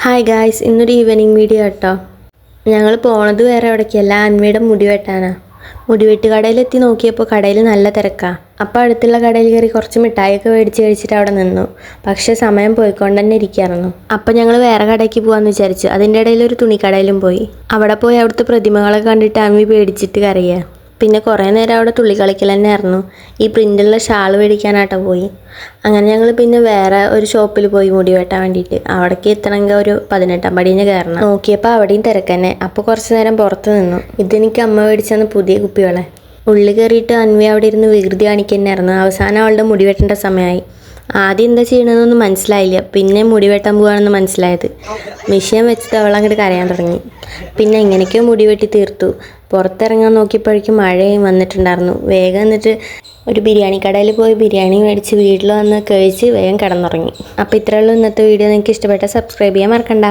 Hi guys, ഇന്നൊരു evening video കേട്ടോ. ഞങ്ങൾ പോണത് വേറെ എവിടേക്കല്ല, അന്വിയുടെ മുടി വെട്ടാനാ. മുടിവെട്ട് കടയിലെത്തി നോക്കിയപ്പോൾ കടയിൽ നല്ല തിരക്കാണ്. അപ്പോൾ അടുത്തുള്ള കടയിൽ കയറി കുറച്ച് മിഠായിയൊക്കെ മേടിച്ച് കഴിച്ചിട്ട് അവിടെ നിന്നു. പക്ഷേ സമയം പോയിക്കൊണ്ട് തന്നെ ഇരിക്കുകയായിരുന്നു. അപ്പോൾ ഞങ്ങൾ വേറെ കടയ്ക്ക് പോകാമെന്ന് വിചാരിച്ചു. അതിൻ്റെ ഇടയിൽ ഒരു തുണിക്കടയിലും പോയി. അവിടെ പോയി അവിടുത്തെ പ്രതിമകളൊക്കെ കണ്ടിട്ട് അന്വി പേടിച്ചിട്ട് കരയുക. പിന്നെ കുറേ നേരം അവിടെ തുള്ളിക്കളിക്കൽ തന്നെയായിരുന്നു. ഈ പ്രിൻ്റുള്ള ഷാൾ മേടിക്കാനായിട്ട് പോയി. അങ്ങനെ ഞങ്ങൾ പിന്നെ വേറെ ഒരു ഷോപ്പിൽ പോയി മുടി വെട്ടാൻ വേണ്ടിയിട്ട്. അവിടേക്ക് എത്തണമെങ്കിൽ ഒരു 18-ാം പടിഞ്ഞ് കയറണം. നോക്കിയപ്പോൾ അവിടെയും തിരക്കന്നെ. അപ്പോൾ കുറച്ച് നേരം പുറത്ത് നിന്നു. ഇതെനിക്ക് അമ്മ മേടിച്ചെന്ന് പുതിയ കുപ്പികളെ. ഉള്ളിൽ കയറിയിട്ട് അന്വി അവിടെ ഇരുന്ന് വികൃതി കാണിക്കുന്നതായിരുന്നു. അവസാനം അവളുടെ മുടി വെട്ടേണ്ട സമയമായി. ആദ്യം എന്താ ചെയ്യണമെന്നൊന്നും മനസ്സിലായില്ല. പിന്നെ മുടി വെട്ടാൻ പോവുകയാണെന്ന് മനസ്സിലായത്. മെഷീൻ വെച്ചിട്ട് അവൾ അങ്ങോട്ട് കരയാൻ തുടങ്ങി. പിന്നെ എങ്ങനെയൊക്കെയോ മുടി വെട്ടി തീർത്തു. പുറത്തിറങ്ങാൻ നോക്കിയപ്പോഴേക്കും മഴയും വന്നിട്ടുണ്ടായിരുന്നു. വേഗം എന്നിട്ട് ഒരു ബിരിയാണി കടയിൽ പോയി ബിരിയാണി മേടിച്ച് വീട്ടിൽ വന്ന് കഴിച്ച് വേഗം കിടന്നുറങ്ങി. അപ്പോൾ ഇത്രയുള്ളൂ ഇന്നത്തെ വീഡിയോ. നിങ്ങൾക്ക് ഇഷ്ടപ്പെട്ടാൽ സബ്സ്ക്രൈബ് ചെയ്യാൻ മറക്കണ്ട.